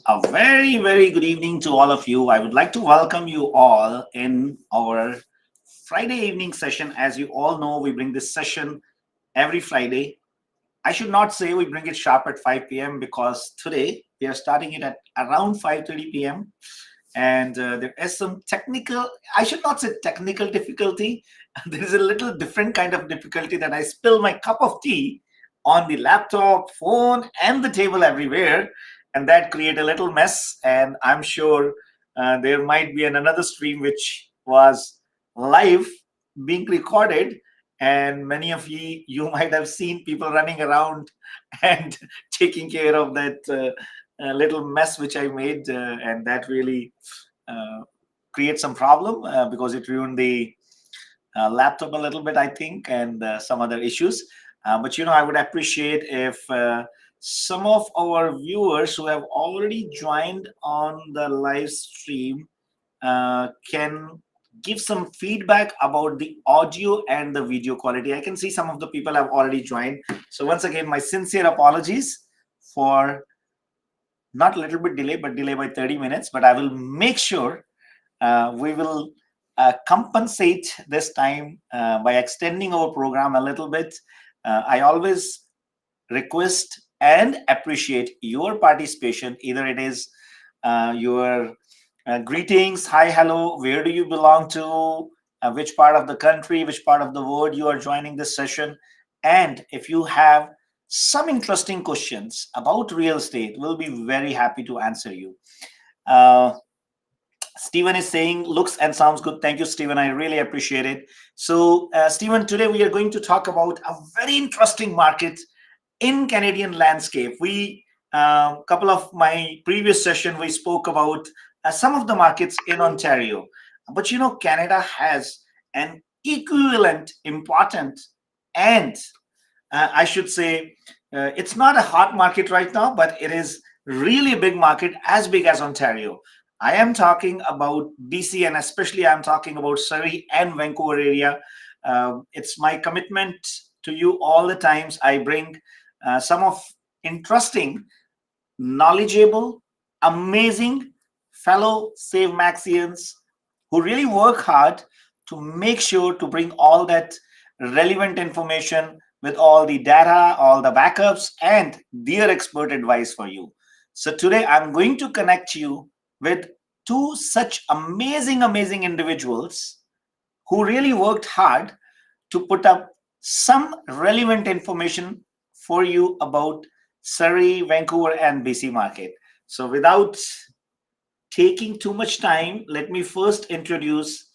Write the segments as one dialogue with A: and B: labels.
A: A very, very good evening to all of you. I would like to welcome you all in our Friday evening session. As you all know, we bring this session every Friday. I should not say we bring it sharp at 5 p.m. because today we are starting it at around 5:30 p.m. And there is some technical, I should not say technical difficulty. There is a little different kind of difficulty that I spill my cup of tea on the laptop, phone, and the table everywhere, and that create a little mess. And I'm sure there might be another stream which was live being recorded, and many of you might have seen people running around and taking care of that little mess which I made, and that really uh, create some problem because it ruined the laptop a little bit, I think, and some other issues. But I would appreciate if some of our viewers who have already joined on the live stream can give some feedback about the audio and the video quality. I can see some of the people have already joined. So once again, my sincere apologies for not a little bit delay, but delay by 30 minutes. But I will make sure we will compensate this time by extending our program a little bit. I always request and appreciate your participation. Either it is your greetings, hi, hello, where do you belong to, which part of the country, which part of the world you are joining this session. And if you have some interesting questions about real estate, we'll be very happy to answer you. Uh, Stephen is saying looks and sounds good. Thank you, Stephen. I really appreciate it. So, Stephen, today we are going to talk about a very interesting market in Canadian landscape. We couple of my previous session we spoke about some of the markets in Ontario, but Canada has an equivalent important and I should say it's not a hot market right now, but it is really a big market, as big as Ontario. I am talking about BC, and especially I'm talking about Surrey and Vancouver area. It's my commitment to you all the times. I bring some of interesting, knowledgeable, amazing fellow Save Maxians who really work hard to make sure to bring all that relevant information with all the data, all the backups, and their expert advice for you. So today I'm going to connect you with two such amazing, amazing individuals who really worked hard to put up some relevant information for you about Surrey, Vancouver, and BC market. So without taking too much time, let me first introduce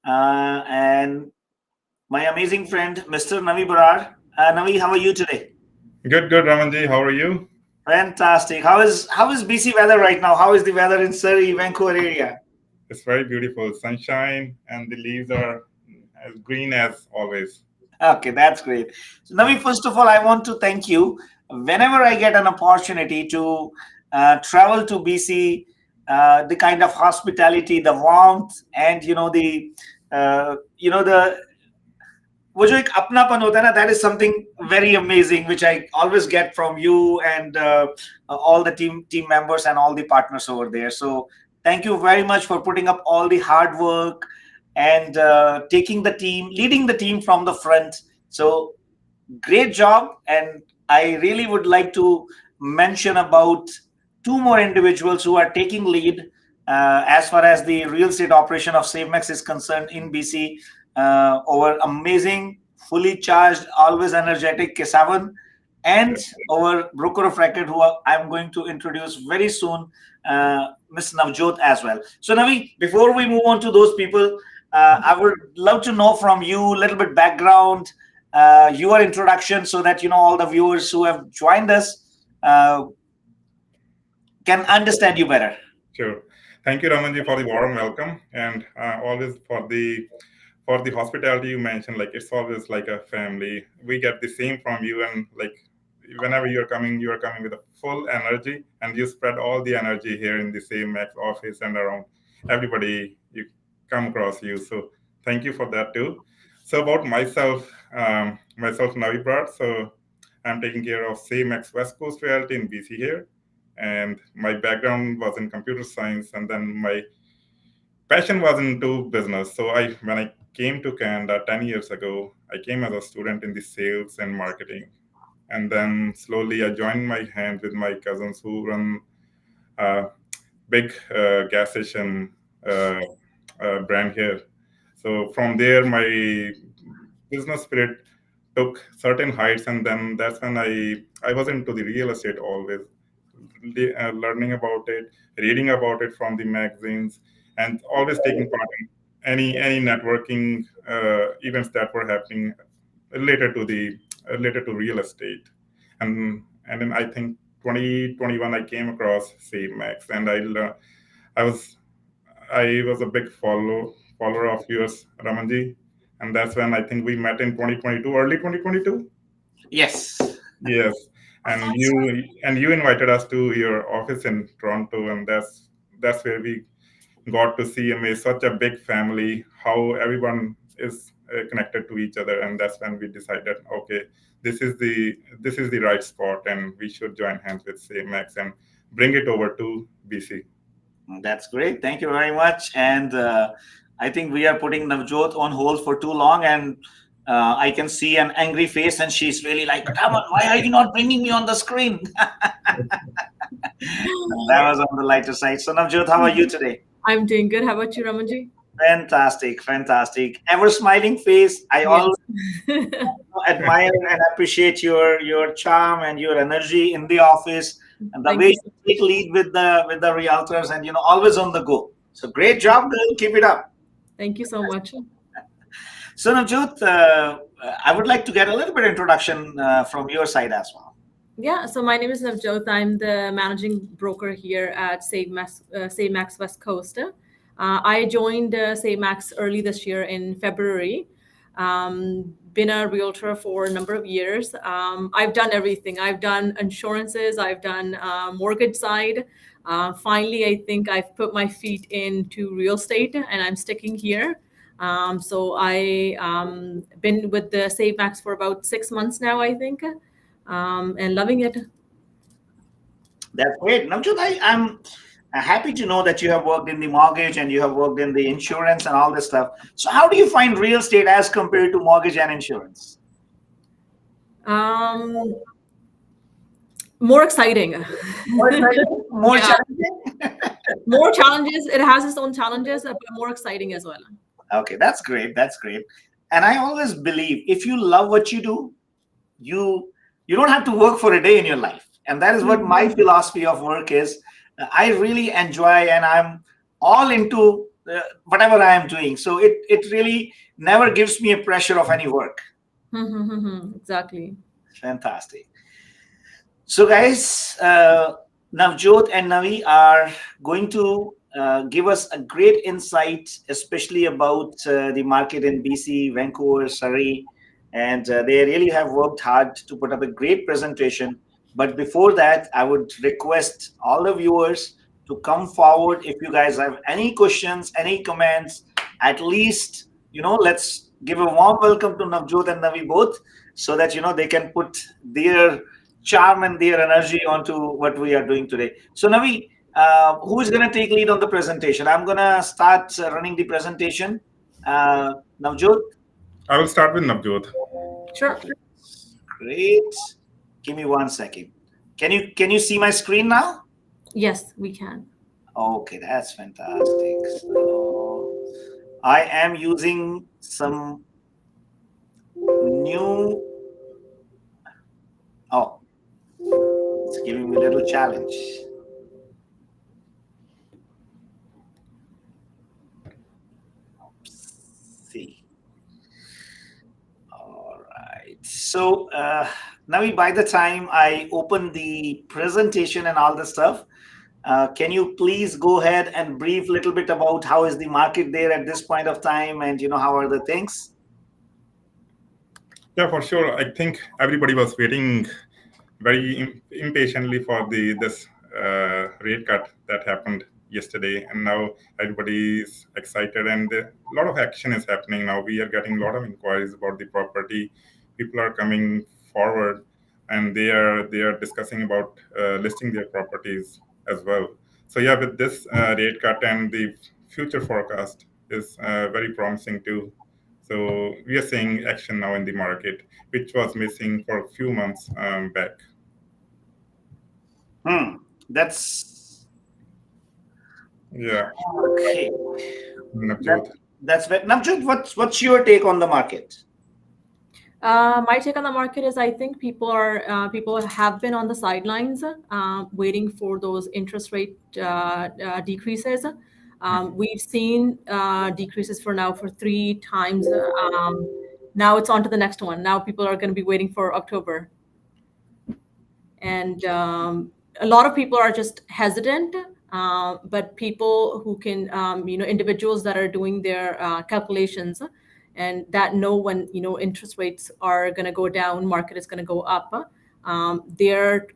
A: and my amazing friend, Mr. Navi Barar. Navi, how are you today?
B: Good, Ramanji. How are you?
A: Fantastic. How is BC weather right now? How is the weather in Surrey, Vancouver area?
B: It's very beautiful. Sunshine and the leaves are as green as always.
A: Okay, that's great. So, Navi, first of all, I want to thank you. Whenever I get an opportunity to travel to BC, the kind of hospitality, the warmth, and the वो जो एक अपनापन होता है ना, that is something very amazing which I always get from you and all the team members and all the partners over there. So thank you very much for putting up all the hard work and leading the team from the front. So great job. And I really would like to mention about two more individuals who are taking lead as far as the real estate operation of SaveMax is concerned in BC. Our amazing, fully charged, always energetic Kesavan, and our broker of record, who I'm going to introduce very soon, Ms. Navjot as well. So, Navi, before we move on to those people, I would love to know from you a little bit background, your introduction, so that all the viewers who have joined us can understand you better.
B: Sure. Thank you, Ramanji, for the warm welcome and always for the hospitality you mentioned. Like it's always like a family. We get the same from you, and like whenever you are coming with a full energy, and you spread all the energy here in the same Max office and around everybody you come across you. So thank you for that too. So about myself Navi Brat. So I'm taking care of same Max West Coast Realty in BC here, and my background was in computer science, and then my passion was into business. So I when I came to Canada 10 years ago, I came as a student in the sales and marketing. And then slowly I joined my hand with my cousins who run a big gas station uh, brand here. So from there, my business spirit took certain heights, and then that's when I was into the real estate always, learning about it, reading about it from the magazines, and always taking part in any networking events that were happening related to the related to real estate. And then I think 2021 I came across SaveMax, and I was I was a big follower of yours, Ramanji, and that's when I think we met in 2022, early 2022.
A: Yes.
B: Yes, and you invited us to your office in Toronto, and that's where we got to see such a big family, how everyone is connected to each other, and that's when we decided, okay, this is the right spot, and we should join hands with Max and bring it over to BC.
A: That's great. Thank you very much. And I think we are putting Navjot on hold for too long, and I can see an angry face, and she's really like, Raman, why are you not bringing me on the screen? That was on the lighter side. So, Navjot, how are you today?
C: I'm doing good. How about you, Ramanji?
A: Fantastic, fantastic. Ever smiling face. I
C: Yes.
A: always admire and appreciate your charm and your energy in the office, and the
C: Thank
A: way
C: you.
A: you take lead with the realtors, and always on the go. So great job, girl. Keep it up.
C: Thank you so much.
A: So Navjot, I would like to get a little bit introduction from your side as well.
C: Yeah, so my name is Navjot. I'm the managing broker here at SaveMax West Coast. I joined SaveMax early this year in February. Been a realtor for a number of years. I've done everything. I've done insurances. I've done mortgage side. Finally, I think I've put my feet into real estate, and I'm sticking here. So I been with the SaveMax for about 6 months now, I think, and loving it.
A: That's great. Navjot, I'm happy to know that you have worked in the mortgage and you have worked in the insurance and all this stuff. So how do you find real estate as compared to mortgage and insurance?
C: Um, More exciting.
A: More exciting? More
C: Yeah,
A: challenging?
C: more challenges. It has its own challenges, but more exciting as well.
A: Okay, that's great. That's great. And I always believe if you love what you do, you don't have to work for a day in your life. And that is what my philosophy of work is. I really enjoy, and I'm all into whatever I am doing. So it really never gives me a pressure of any work.
C: Exactly.
A: Fantastic. So, guys, Navjot and Navi are going to give us a great insight, especially about the market in BC, Vancouver, Surrey, and they really have worked hard to put up a great presentation. But before that, I would request all the viewers to come forward if you guys have any questions, any comments. At least, let's give a warm welcome to Navjot and Navi both, so that they can put their charm and their energy onto what we are doing today. So Navi, who is going to take lead on the presentation? I'm going to start running the presentation. Navjot,
B: I will start with Navjot.
C: Sure.
A: great. Give me 1 second. Can you see my screen now?
C: Yes, we can.
A: Okay, that's fantastic. So I am using some new. Oh, it's giving me a little challenge. See. All right. So, Navi, by the time I open the presentation and all the stuff, can you please go ahead and brief a little bit about how is the market there at this point of time, and how are the things?
B: Yeah, for sure. I think everybody was waiting very impatiently for the this rate cut that happened yesterday, and now everybody is excited, and a lot of action is happening now. We are getting a lot of inquiries about the property. People are coming forward. and they are discussing about listing their properties as well. So yeah, with this rate cut and the future forecast is very promising too. So we are seeing action now in the market, which was missing for a few months back.
A: That's
B: Yeah,
A: okay. That,
B: Navjot.
A: that's very, Navjot, what's your take on the market?
C: My take on the market is I think people have been on the sidelines waiting for those interest rate decreases. We've seen decreases for 3 times. Now it's on to the next one. Now people are going to be waiting for October. And a lot of people are just hesitant, but people who can, individuals that are doing their calculations and that know when interest rates are going to go down, market is going to go up, they're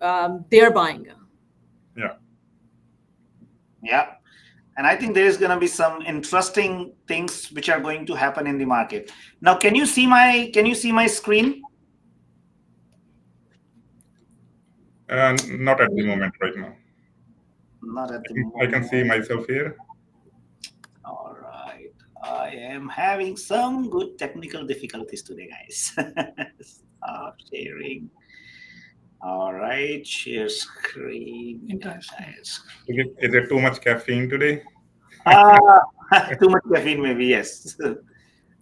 C: buying.
B: Yeah.
A: Yeah. And I think there is going to be some interesting things which are going to happen in the market. Now, can you see my screen?
B: Not at the moment right now.
A: Not at the
B: I can
A: moment.
B: see myself here.
A: All right. I am having some good technical difficulties today, guys. Stop sharing. All right. Share screen.
B: Is it too much caffeine today?
A: Too much caffeine, maybe. Yes.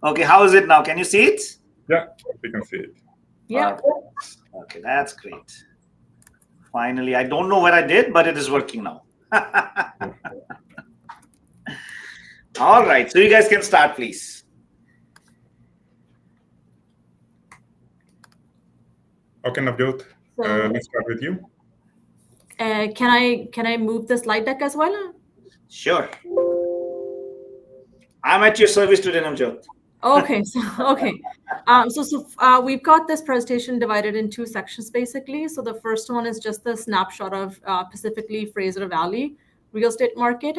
A: Okay. How is it now? Can you see it?
B: Yeah, we can see it.
C: Yeah.
A: Okay. That's great. Finally, I don't know what I did, but it is working now. All right. So you guys can start, please.
B: Okay, Navjot, let's start with you.
C: Can I move the slide deck as well?
A: Sure. I'm at your service today, Namjot.
C: Okay, we've got this presentation divided in 2 sections basically. So the first one is just the snapshot of specifically Fraser Valley real estate market,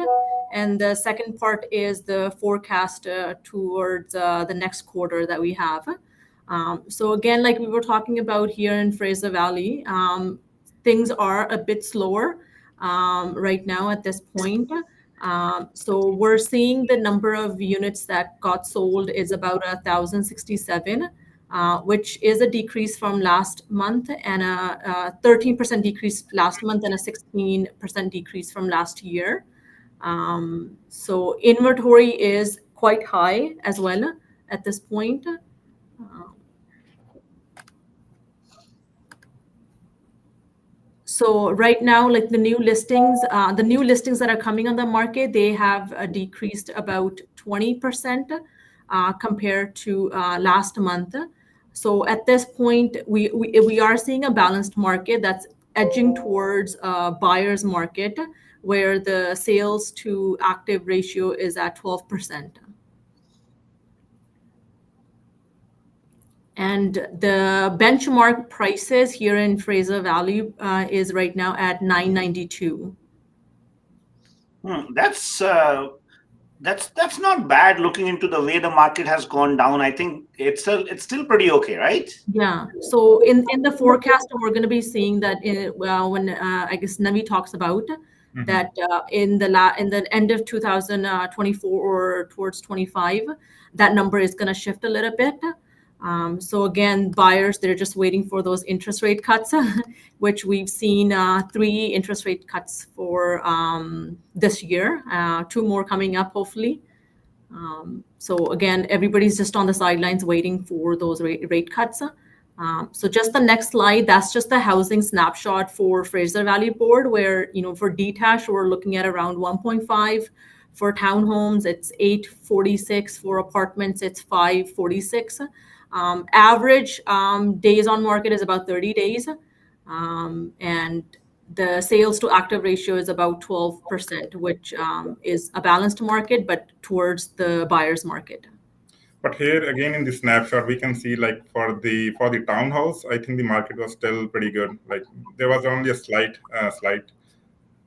C: and the second part is the forecast towards the next quarter that we have. So again, like we were talking about here in Fraser Valley, things are a bit slower right now at this point. So we're seeing the number of units that got sold is about 1,067, which is a decrease from last month, and a 13% decrease last month and a 16% decrease from last year. So inventory is quite high as well at this point. So right now, like the new listings that are coming on the market, they have decreased about 20% compared to last month. So at this point, we are seeing a balanced market that's edging towards a buyer's market, where the sales to active ratio is at 12%. And the benchmark prices here in Fraser Valley is right now at $992.
A: That's not bad. Looking into the way the market has gone down, I think it's still pretty okay, right?
C: Yeah. So in the forecast, we're going to be seeing that when I guess Navi talks about that in the end of 2024 or towards 25, that number is going to shift a little bit. So again, buyers, they're just waiting for those interest rate cuts, which we've seen 3 interest rate cuts for this year, 2 more coming up, hopefully. So again, everybody's just on the sidelines waiting for those rate cuts. So just the next slide, that's just the housing snapshot for Fraser Valley Board, where, for detached, we're looking at around 1.5. For townhomes, it's 846. For apartments, it's 546. Average days on market is about 30 days. And the sales to active ratio is about 12%, which is a balanced market, but towards the buyer's market.
B: But here again in the snapshot, we can see like for the townhouse, I think the market was still pretty good. Like there was only a slight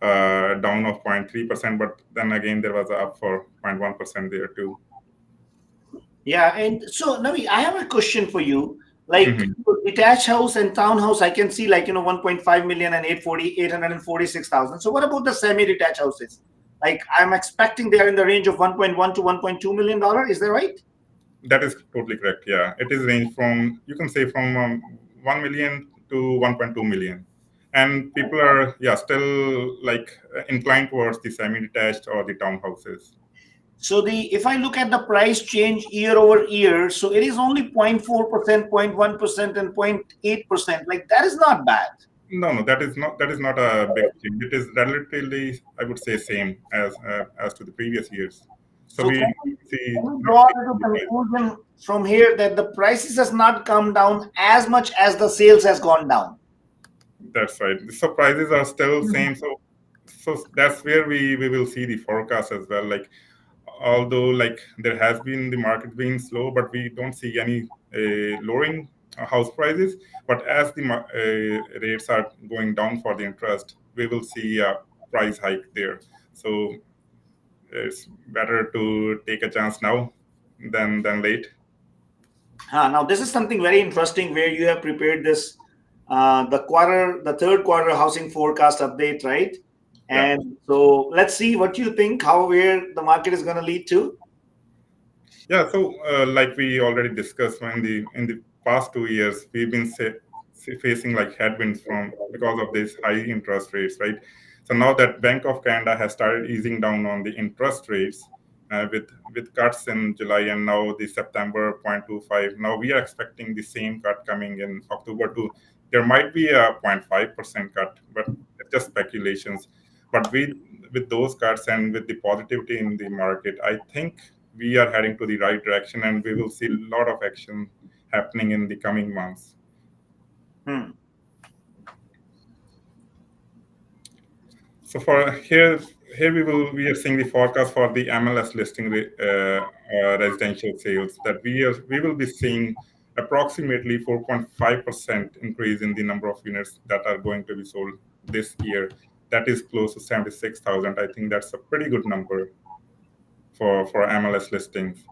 B: down of 0.3%, but then again there was a up for 0.1% there too.
A: Yeah, and so Navi, I have a question for you. Like
B: Mhm.
A: detached house and townhouse, I can see like 1.5 million and 846,000. So what about the semi-detached houses? Like I'm expecting they are in the range of 1.1 to 1.2 million dollar. Is that right?
B: That is totally correct. Yeah, it is range from, you can say, from 1 million to 1.2 million, and people are, yeah, still like inclined towards the semi-detached or the townhouses.
A: So the if I look at the price change year over year, so it is only 0.4%, 0.1%, and 0.8%. Like that is not bad.
B: No, no, that is not a big change. It is relatively, I would say, same as to the previous years. So
A: So
B: see
A: can we
B: we
A: draw
B: see
A: a
B: decline.
A: conclusion from here that the prices has not come down as much as the sales has gone down?
B: That's right. So prices are still
C: Mhm.
B: same. So that's where we will see the forecast as well. Like, although like there has been the market being slow, but we don't see any lowering house prices. But as the rates are going down for the interest, we will see a price hike there. So it's better to take a chance now than late.
A: Now this is something very interesting where you have prepared this the third quarter housing forecast update, right?
B: Yeah.
A: And so let's see what you think, how where the market is going to lead to.
B: Yeah, so like we already discussed, in the past 2 years, we've been facing like headwinds from because of these high interest rates, right? So now that Bank of Canada has started easing down on the interest rates with cuts in July and now the September 0.25. Now we are expecting the same cut coming in October too. There might be a 0.5% cut, but it's just speculations. But with those cuts and with the positivity in the market, I think we are heading to the right direction and we will see a lot of action happening in the coming months.
A: Hmm.
B: So for here we are seeing the forecast for the MLS listing residential sales that we will be seeing approximately 4.5% increase in the number of units that are going to be sold this year. That is close to 76,000. I think that's a pretty good number for MLS listings.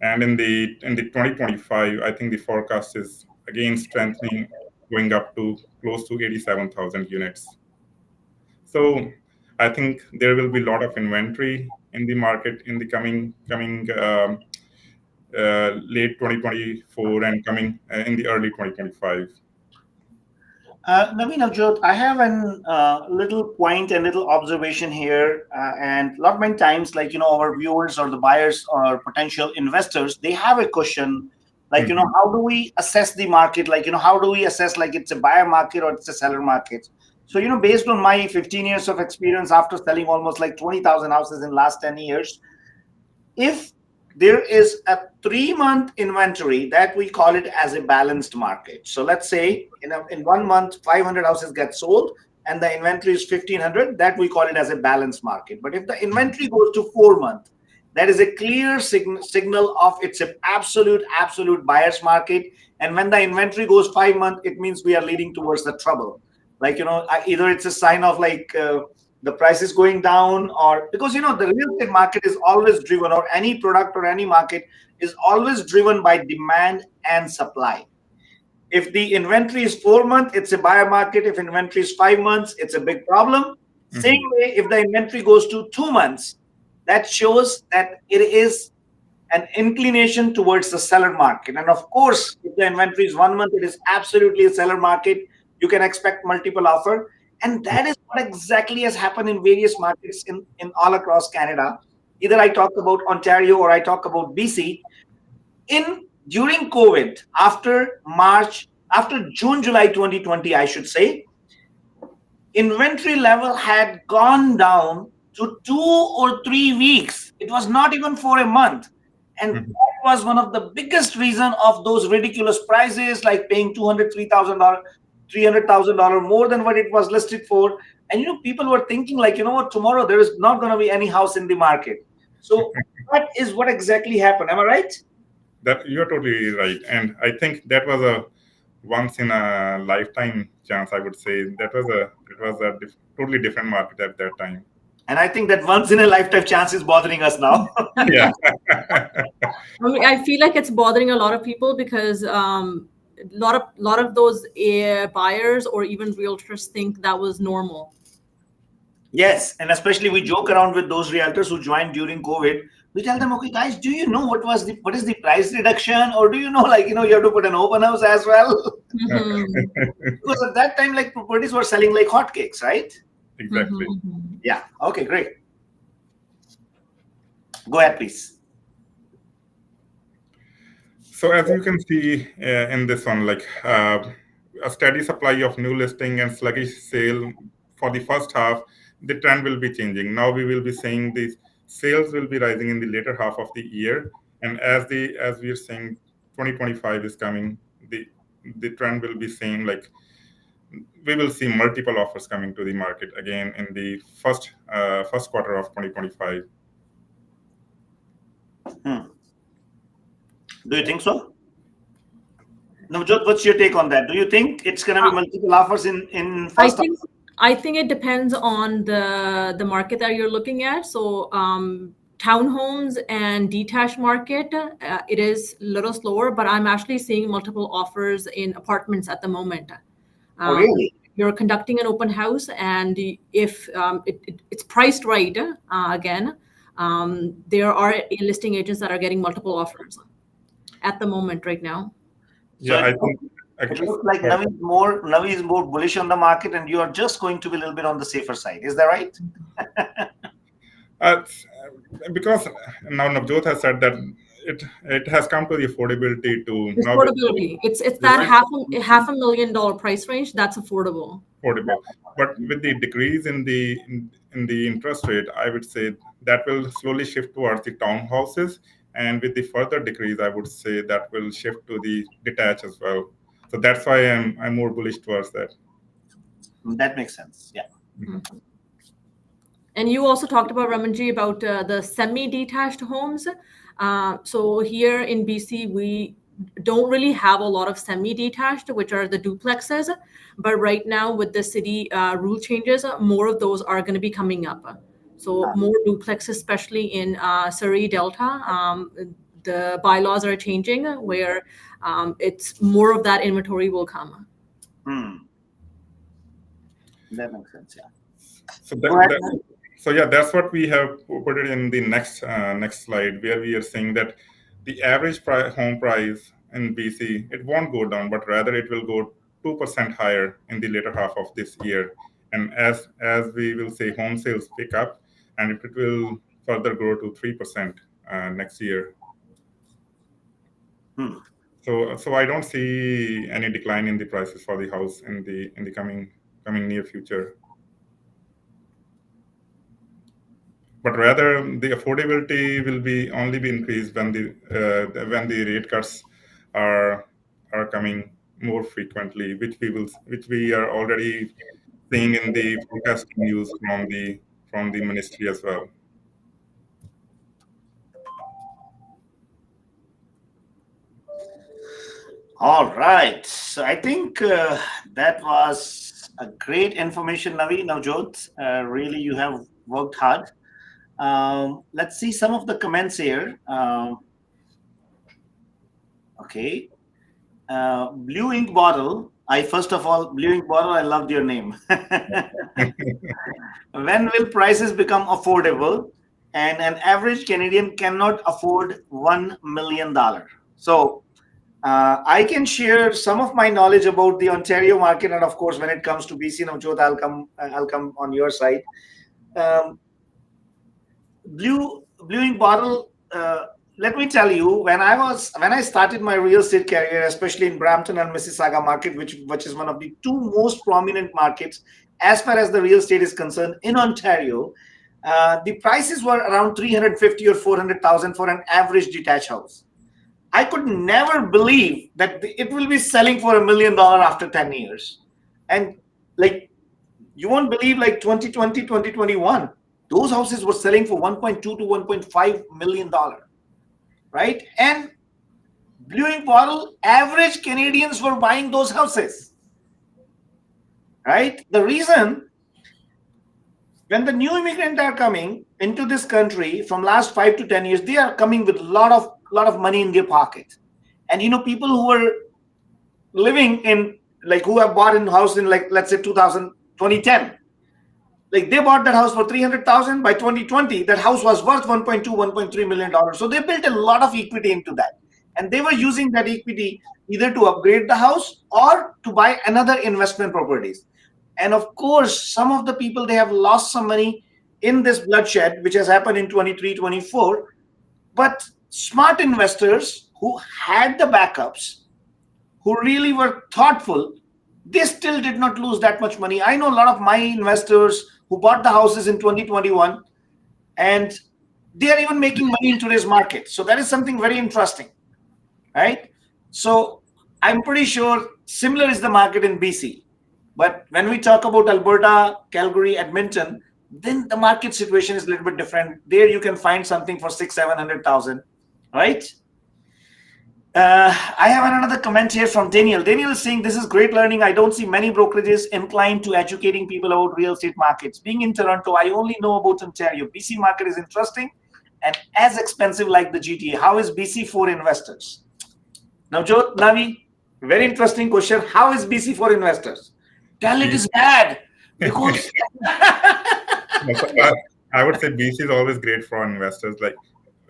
B: And in the 2025, I think the forecast is again strengthening, going up to close to 87,000 units. So I think there will be a lot of inventory in the market in the coming late 2024 and coming in the early 2025.
A: Naveen Avjot, I have an little point and little observation here, and lot many times, like our viewers or the buyers or potential investors, they have a question, like
B: Mhm.
A: how do we assess the market? Like how do we assess like it's a buyer market or it's a seller market? So based on my 15 years of experience after selling almost like 20,000 houses in last 10 years, if there is a 3 month inventory, that we call it as a balanced market. So let's say in 1 month 500 houses get sold and the inventory is 1500, that we call it as a balanced market. But if the inventory goes to 4 months, that is a clear signal of it's an absolute buyer's market. And when the inventory goes 5 months, it means we are leading towards the trouble. Like either it's a sign of like the price is going down, or because the real estate market is always driven, or any product or any market is always driven by demand and supply. If the inventory is 4 months, it's a buyer market. If inventory is 5 months, it's a big problem. Same
B: Mhm.
A: way, if the inventory goes to 2 months, that shows that it is an inclination towards the seller market. And of course, if the inventory is 1 month, it is absolutely a seller market. You can expect multiple offer. And that is what exactly has happened in various markets in all across Canada. Either I talk about Ontario or I talk about BC. In during COVID, after June, July 2020, I should say, inventory level had gone down to 2 or 3 weeks. It was not even for a month. And
B: Mhm.
A: that was one of the biggest reason of those ridiculous prices, like paying $203,000, $300,000 more than what it was listed for. And people were thinking like, what, tomorrow there is not going to be any house in the market. So that is what exactly happened. Am I right?
B: That you're totally right, and I think that was a once in a lifetime chance. I would say that was a totally different market at that time.
A: And I think that once in a lifetime chance is bothering us now.
B: Yeah.
C: I mean, I feel like it's bothering a lot of people because lot of those buyers or even realtors think that was normal.
A: Yes, and especially we joke around with those realtors who joined during COVID. We tell them, okay, guys, do you know what is the price reduction, or do you know, like, you have to put an open house as well?
C: Mhm.
A: Because at that time, like, properties were selling like hotcakes, right?
B: Exactly.
C: Mhm.
A: Yeah. Okay, great. Go ahead, please.
B: So as you can see in this one, like a steady supply of new listing and sluggish sale for the first half, the trend will be changing. Now we will be seeing these sales will be rising in the later half of the year, and as we are saying, 2025 is coming. The trend will be same. Like we will see multiple offers coming to the market again in the first quarter of 2025.
A: Hmm. Do you think so? Navjot, what's your take on that? Do you think it's going to be multiple offers in
C: I
A: first?
C: think I think it depends on the market that you're looking at. So townhomes and detached market, it is a little slower, but I'm actually seeing multiple offers in apartments at the moment.
A: Oh,
C: Um,
A: really?
C: you're conducting an open house, and if it's priced right, again, there are listing agents that are getting multiple offers at the moment right now.
A: So
B: Yeah,
A: it
B: I
A: looks,
B: think.
A: it looks like Navi is more bullish on the market, and you are just going to be a little bit on the safer side. Is that right?
B: Uh, because now Navjot has said that it has come to the affordability to now be
C: Affordability. It's
B: this
C: that half a million dollar price range. That's affordable.
B: affordable. But with the decrease in the interest rate, I would say that will slowly shift towards the townhouses, and with the further decrease, I would say that will shift to the detached as well. So that's why I'm more bullish towards that.
A: That makes sense. Yeah.
C: Mhm. And you also talked about Ramanji about the semi-detached homes. So here in BC, we don't really have a lot of semi-detached, which are the duplexes. But right now, with the city rule changes, more of those are going to be coming up. So more duplexes, especially in Surrey Delta. The bylaws are changing where it's more of that inventory will come.
A: Hmm. That makes sense. Yeah.
B: So
A: Go ahead.
B: yeah, that's what we have put it in the next slide, where we are saying that the average home price in BC, it won't go down, but rather it will go 2% higher in the later half of this year. And as we will say, home sales pick up, and it will further grow to 3% next year.
A: Hmm.
B: So I don't see any decline in the prices for the house in the coming near future. But rather the affordability will be only be increased when the rate cuts are coming more frequently, which we are already seeing in the forecasting news from the ministry as well.
A: All right. So I think that was a great information, Navi. Navjot, really, you have worked hard. Let's see some of the comments here. Okay. Blue ink bottle. First of all, blue ink bottle, I loved your name. When will prices become affordable? And an average Canadian cannot afford $1 million. So I can share some of my knowledge about the Ontario market, and of course, when it comes to BC, Navjot, I'll come on your side. Um, blue ink bottle. Let me tell you, when I started my real estate career, especially in Brampton and Mississauga market, which is one of the two most prominent markets as far as the real estate is concerned in Ontario, the prices were around 350 or 400,000 for an average detached house. I could never believe that it will be selling for $1 million after 10 years. And like, you won't believe, like 2020, 2021, those houses were selling for 1.2 to 1.5 million dollar, right? And blue ink bottle, average Canadians were buying those houses, right? The reason, when the new immigrants are coming into this country from last 5 to 10 years, they are coming with a lot of money in their pocket. And people who were living in, like, who have bought in house in, like, let's say 2010. Like, they bought that house for 300,000. By 2020, that house was worth 1.2, 1.3 million dollars. So they built a lot of equity into that, and they were using that equity either to upgrade the house or to buy another investment properties. And of course, some of the people, they have lost some money in this bloodshed which has happened in 23, 24. But smart investors who had the backups, who really were thoughtful, they still did not lose that much money. I know a lot of my investors who bought the houses in 2021, and they are even making money in today's market. So that is something very interesting, right? So I'm pretty sure similar is the market in BC. But when we talk about Alberta, Calgary, Edmonton, then the market situation is a little bit different. There you can find something for 600,000, 700,000, right? I have another comment here from Daniel. Daniel is saying, this is great learning. I don't see many brokerages inclined to educating people about real estate markets. Being in Toronto, I only know about Ontario. BC market is interesting and as expensive like the GTA. How is BC for investors? Now, Jot, Navi, very interesting question. How is BC for investors? Tell it is bad because
B: I would say BC is always great for investors. Like,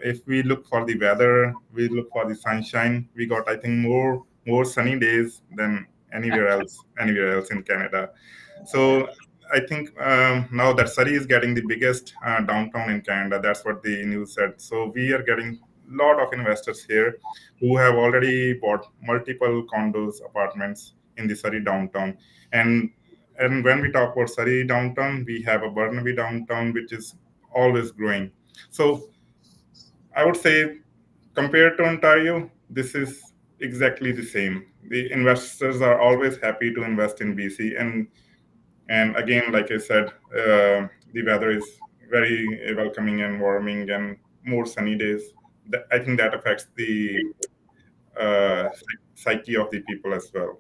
B: if we look for the weather, we look for the sunshine. We got, I think, more sunny days than anywhere else in Canada. So I think now that Surrey is getting the biggest downtown in Canada. That's what the news said. So we are getting a lot of investors here who have already bought multiple condos, apartments in the Surrey downtown. And when we talk about Surrey downtown, we have a Burnaby downtown, which is always growing. So I would say, compared to Ontario, this is exactly the same. The investors are always happy to invest in BC, and again, like I said, the weather is very welcoming and warming, and more sunny days. I think that affects the uh, psyche of the people as well.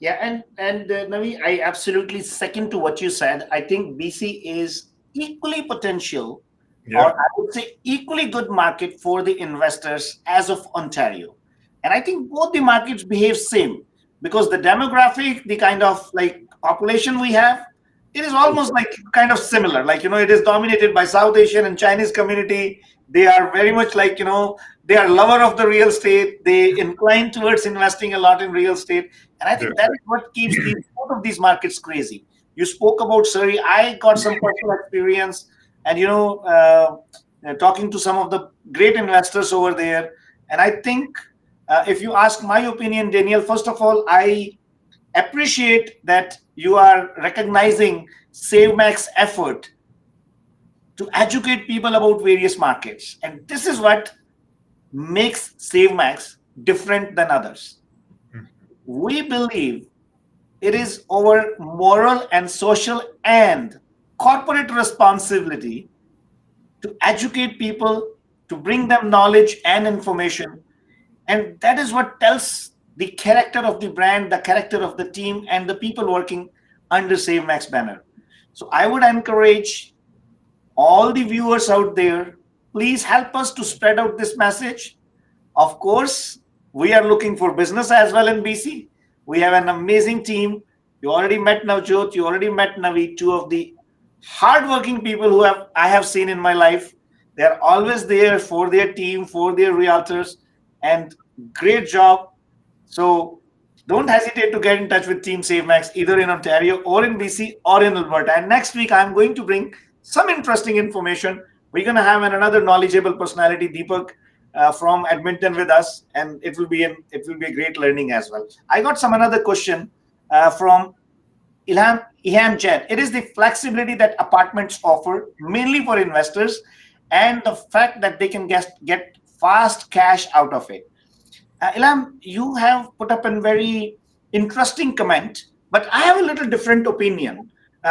A: yeah, and Navi, I absolutely second to what you said. I think BC is equally potential, or
B: Yeah,
A: I would say equally good market for the investors as of Ontario. And I think both the markets behave same because the demographic, the kind of like population we have, it is almost like kind of similar. Like, it is dominated by South Asian and Chinese community. They are very much like, they are lover of the real estate. They incline towards investing a lot in real estate. And I
B: yeah,
A: think that is what keeps both of these markets crazy. You spoke about Surrey. I got some personal experience, and talking to some of the great investors over there. And I think, if you ask my opinion, Daniel, first of all, I appreciate that you are recognizing SaveMax effort to educate people about various markets. And this is what makes SaveMax different than others. We believe it is our moral and social and corporate responsibility to educate people, to bring them knowledge and information. And that is what tells the character of the brand, the character of the team, and the people working under SaveMax banner. So I would encourage all the viewers out there, please help us to spread out this message. Of course, we are looking for business as well in BC. We have an amazing team. You already met Navjot, you already met Navi, two of the hardworking people who I have seen in my life. They're always there for their team, for their realtors, and great job. So don't hesitate to get in touch with Team SaveMax either in Ontario or in BC or in Alberta. And next week, I'm going to bring some interesting information. We're going to have another knowledgeable personality, Deepak, from Edmonton with us, and it will be a great learning as well. I got some another question from Ilham Jen. It is the flexibility that apartments offer, mainly for investors, and the fact that they can get fast cash out of it. Ilham, you have put up a very interesting comment, but I have a little different opinion.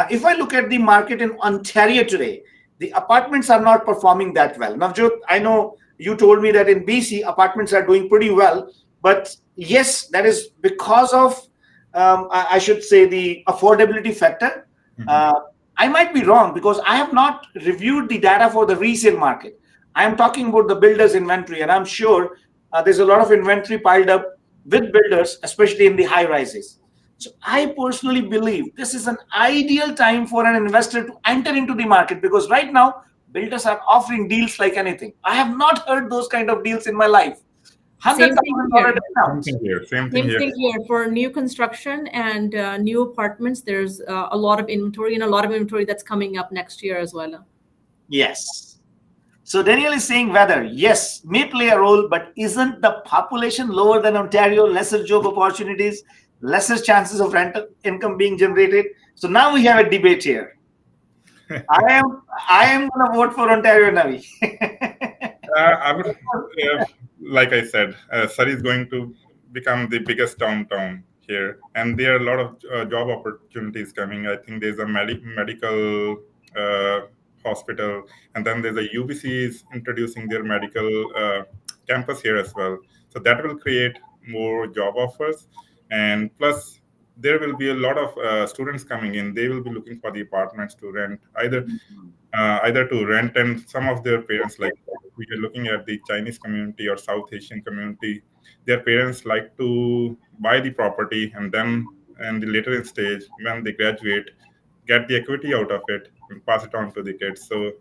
A: If I look at the market in Ontario today, the apartments are not performing that well. Navjot, I know you told me that in BC, apartments are doing pretty well, but yes, that is because of, I should say, the affordability factor. I might be wrong because I have not reviewed the data for the resale market. I am talking about the builder's inventory, and I'm sure there's a lot of inventory piled up with builders, especially in the high rises. So I personally believe this is an ideal time for an investor to enter into the market, because right now builders are offering deals like anything. I have not heard those kind of deals in my life. Hundred
C: Same thing
A: thousand
C: here.
A: dollar
B: Same
A: discounts.
B: thing here. Same thing
C: Same
B: here.
C: thing here for new construction and new apartments. There's a lot of inventory and a lot of inventory that's coming up next year as well.
A: Yes. So Daniel is saying weather, yes, may play a role, but isn't the population lower than Ontario, lesser job opportunities, lesser chances of rental income being generated? So now we have a debate here. I am I am gonna vote for Ontario, Navi.
B: I would, like I said, Surrey is going to become the biggest downtown here, and there are a lot of job opportunities coming. I think there's a medical uh, hospital, and then there's a UBC is introducing their medical campus here as well. So that will create more job offers, and plus there will be a lot of students coming in. They will be looking for the apartments to rent, either to rent, and some of their parents, like we are looking at the Chinese community or South Asian community, their parents like to buy the property and then and the later in stage when they graduate get the equity out of it and pass it on to the kids. So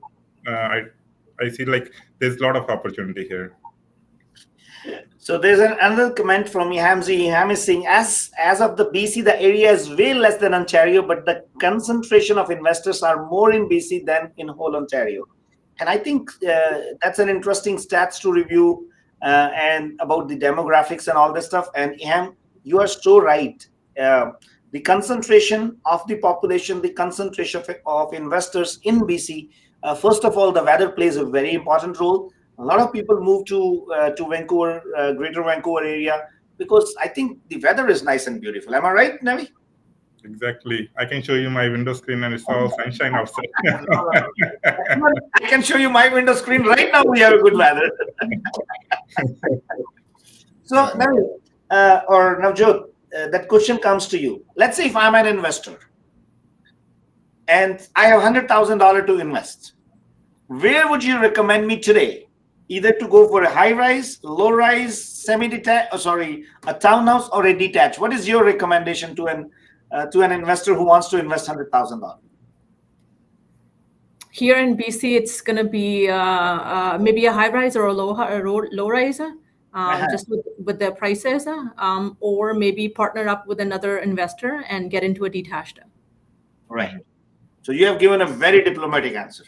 B: I see like there's a lot of opportunity here.
A: So there's another comment from Hamzi. Ham is saying, as of the BC, the area is way less than Ontario, but the concentration of investors are more in BC than in whole Ontario. And I think that's an interesting stats to review, and about the demographics and all this stuff. And Ham, you are so right. The concentration of the population, the concentration of investors in BC. First of all, the weather plays a very important role. A lot of people move to Vancouver, Greater Vancouver area, because I think the weather is nice and beautiful. Am I right, Navi?
B: Exactly. I can show you my window screen and it's all sunshine outside.
A: I can show you my window screen right now. We have a good weather. So, Navi, or Navjot, that question comes to you. Let's say if I'm an investor and I have $100,000 to invest, where would you recommend me today? Either to go for a high rise, low rise, semi-detached, a townhouse or a detached. What is your recommendation to an investor who wants to invest $100,000?
C: Here in BC, it's going to be maybe a high rise or a low rise, just with the prices, or maybe partner up with another investor and get into a detached.
A: Right. So you have given a very diplomatic answer.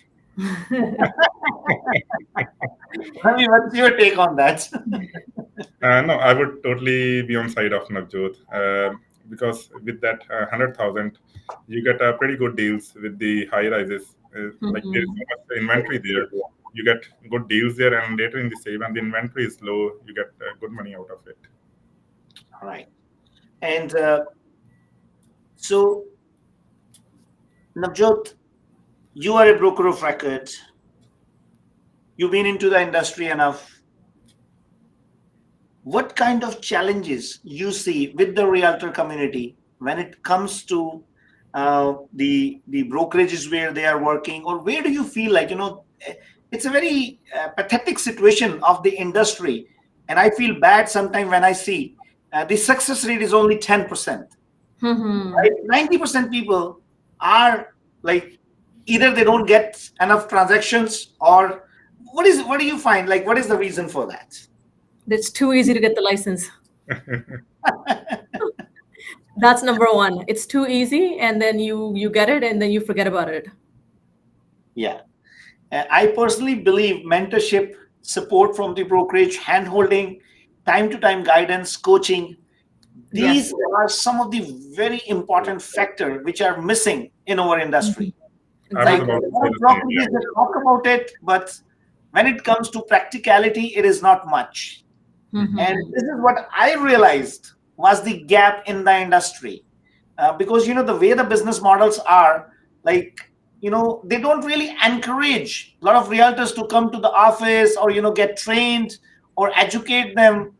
A: I mean, what's your take on that?
B: No, I would totally be on side of Navjot, because with that 100,000, you get pretty good deals with the high rises. Like there's so much inventory there, you get good deals there, and later in the sale, when the inventory is low, you get good money out of it.
A: All right. And so, Navjot, you are a broker of record. You've been into the industry enough. What kind of challenges you see with the realtor community when it comes to the brokerages where they are working, or where do you feel like, it's a very pathetic situation of the industry, and I feel bad sometimes when I see the success rate is only 10%. Right? 90% people are like, either they don't get enough transactions, or what do you find, like, what is the reason for that?
C: It's too easy to get the license. That's number one. It's too easy, and then you get it, and then you forget about it.
A: Yeah. I personally believe mentorship, support from the brokerage, hand-holding, time-to-time guidance, coaching, these are some of the very important factors which are missing in our industry.
B: I was
A: Like,
B: about to say the same,
A: brokerages,
B: yeah.
A: they talk about it, but when it comes to practicality, it is not much. And this is what I realized was the gap in the industry. Because, the way the business models are, like, they don't really encourage a lot of realtors to come to the office, or, get trained or educate them,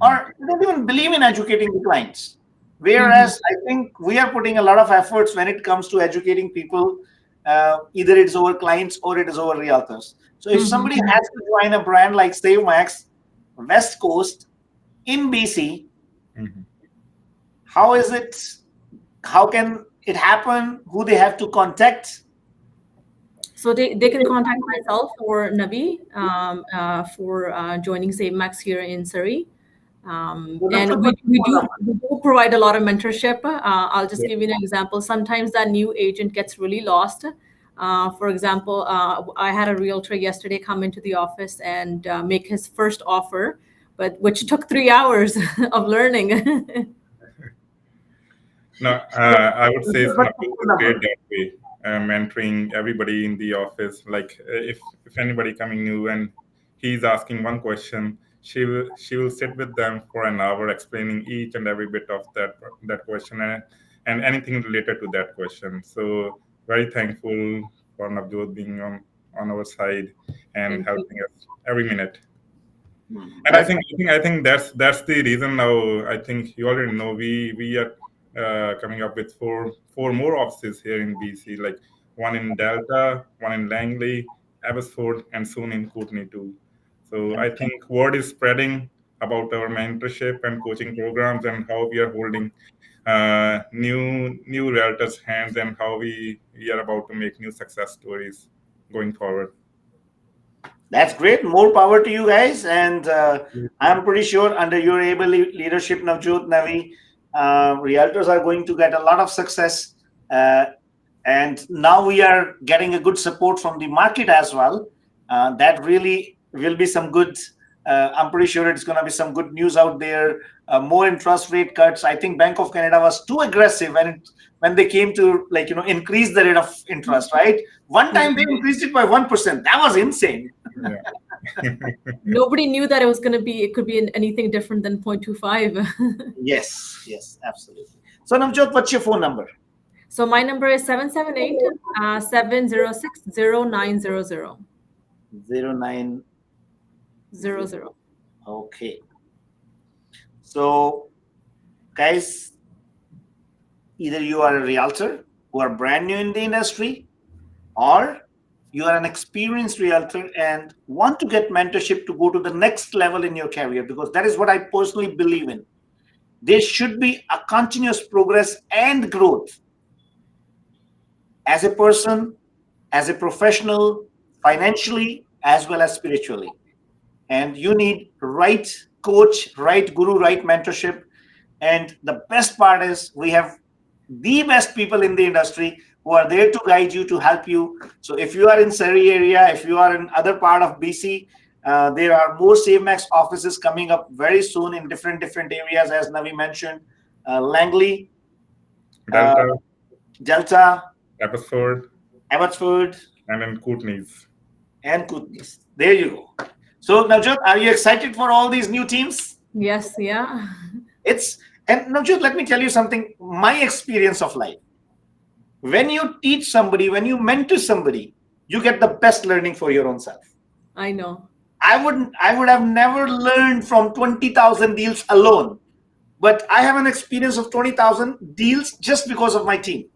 A: or they don't even believe in educating the clients. Whereas I think we are putting a lot of efforts when it comes to educating people. Either it's our clients or it is our realtors. So if somebody has to join a brand like SaveMax West Coast in BC,
B: Mhm.
A: How is it? How can it happen? Who they have to contact?
C: So they can contact myself or Navi for joining SaveMax here in Surrey.
A: So
C: And
A: Navjot,
C: we do provide a lot of mentorship. I'll just
B: Yeah.
C: give you an example. Sometimes that new agent gets really lost. For example, I had a realtor yesterday come into the office and make his first offer, but which took 3 hours of learning.
B: No, I would say
A: Navjot,
B: Snapchat is great that way, mentoring everybody in the office. Like if anybody coming new and he's asking one question, she will sit with them for an hour explaining each and every bit of that question and anything related to that question. So very thankful for Navjot being on our side and
C: Thank you.
B: helping us every minute. And I
A: that's
B: think I think that's the reason now. I think you already know we are coming up with four more offices here in BC, like one in Delta, one in Langley, Abbotsford, and soon in Kootenay too. So I think word is spreading about our mentorship and coaching programs and how we are holding new realtors' hands and how we are about to make new success stories going forward.
A: That's great. More power to you guys. And I'm pretty sure under your able leadership, Navjot, Navi, realtors are going to get a lot of success. Uh, and now we are getting a good support from the market as well. That really will be some good. I'm pretty sure it's going to be some good news out there. More interest rate cuts. I think Bank of Canada was too aggressive when they came to increase the rate of interest. Right, one time they increased it by 1%. That was insane.
B: Yeah.
C: Nobody knew that it could be anything different than 0.25.
A: Yes, yes, absolutely. So Navjot, what's your phone number?
C: So my number is 778 706 0900.
A: 09. Okay. So guys, either you are a realtor who are brand new in the industry, or you are an experienced realtor and want to get mentorship to go to the next level in your career, because that is what I personally believe in. There should be a continuous progress and growth as a person, as a professional, financially, as well as spiritually. And you need right coach, right guru, right mentorship. And the best part is we have the best people in the industry who are there to guide you, to help you. So if you are in Surrey area, if you are in other part of BC, there are more SaveMax offices coming up very soon in different areas, as Navi mentioned, Langley, uh,
B: Delta,
A: Delta,
B: Abbotsford,
A: Abbotsford,
B: and then Kootenays.
A: and Kootenays. There you go. So Navjot, are you excited for all these new teams?
C: Yes, yeah.
A: It's and Navjot, let me tell you something. My experience of life. When you teach somebody, when you mentor somebody, you get the best learning for your own self.
C: I know.
A: I would have never learned from 20,000 deals alone, but I have an experience of 20,000 deals just because of my team,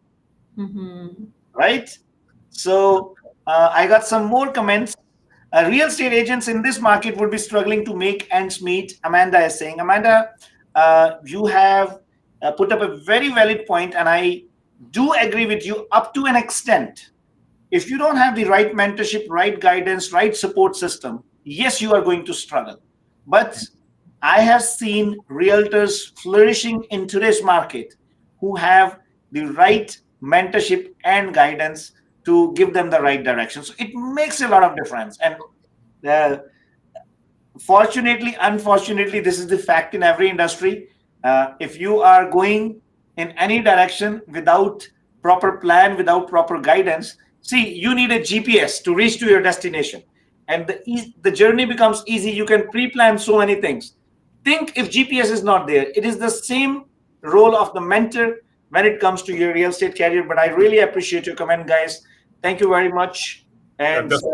C: Hmm.
A: right? So I got some more comments. Real estate agents in this market would be struggling to make ends meet. Amanda is saying, Amanda, you have put up a very valid point, and I do agree with you up to an extent. If you don't have the right mentorship, right guidance, right support system, yes, you are going to struggle. But I have seen realtors flourishing in today's market who have the right mentorship and guidance to give them the right direction. So it makes a lot of difference. And uh, fortunately, unfortunately, this is the fact in every industry. If you are going in any direction without proper plan, without proper guidance, see, you need a GPS to reach to your destination, and the journey becomes easy. You can pre-plan so many things. Think if GPS is not there, it is the same role of the mentor when it comes to your real estate career. But I really appreciate your comment, guys. Thank you very much.
B: Yeah,
A: And
B: just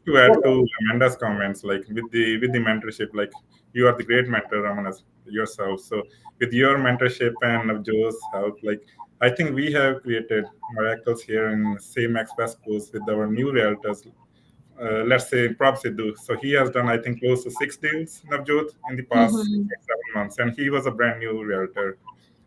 B: to add to Amanda's comments, like with the mentorship, like you are the great mentor, Amanda, yourself. So with your mentorship and of Joe's help, like I think we have created miracles here in same West Coast with our new realtors let's say Prab Sidhu. So he has done, I think, close to 6 deals, Navjot, in the past
C: Mhm.
B: 7 months, and he was a brand new realtor.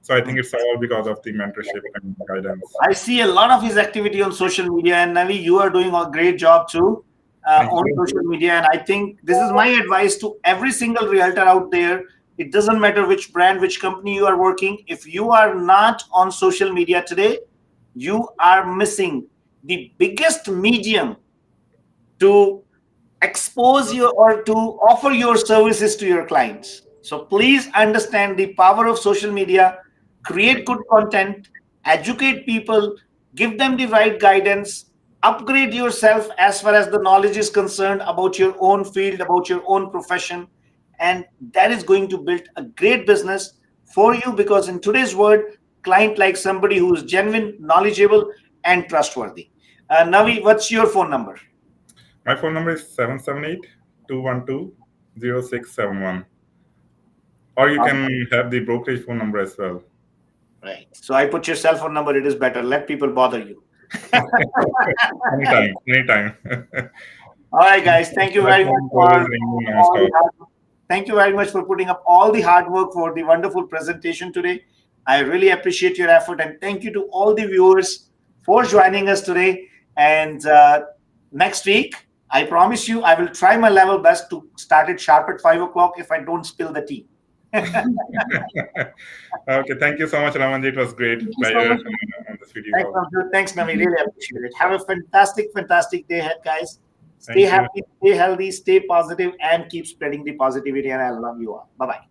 B: So I think it's all because of the mentorship and guidance.
A: I see a lot of his activity on social media, and Navi, you are doing a great job too
B: Thank
A: on
B: you.
A: social media. And I think this is my advice to every single realtor out there. It doesn't matter which brand, which company you are working. If you are not on social media today, you are missing the biggest medium to expose your or to offer your services to your clients. So please understand the power of social media, create good content, educate people, give them the right guidance, upgrade yourself as far as the knowledge is concerned about your own field, about your own profession, and that is going to build a great business for you, because in today's world, client likes somebody who is genuine, knowledgeable, and trustworthy. Navi, what's your phone number?
B: My phone number is 778-212-0671. Or you can have the brokerage phone number as well.
A: Right. So I put your cell phone number. It is better. Let people bother you.
B: Anytime, anytime.
A: All right, guys. Thank you
B: My
A: very much
B: phone is
A: for
B: always ringing
A: all the
B: nonstop.
A: hard, thank you very much for putting up all the hard work for the wonderful presentation today. I really appreciate your effort, and thank you to all the viewers for joining us today. And next week, I promise you, I will try my level best to start it sharp at 5 o'clock if I don't spill the tea.
B: Okay, thank you so much, Ramanji. It was great
C: Thank you so
B: pleasure
C: much.
B: on this video
A: Thanks,
B: call.
A: Namju. Thanks, Nami. Really appreciate it. Have a fantastic, fantastic day ahead, guys. Stay
B: Thank you.
A: happy, stay healthy, stay positive, and keep spreading the positivity. And I love you all. Bye bye.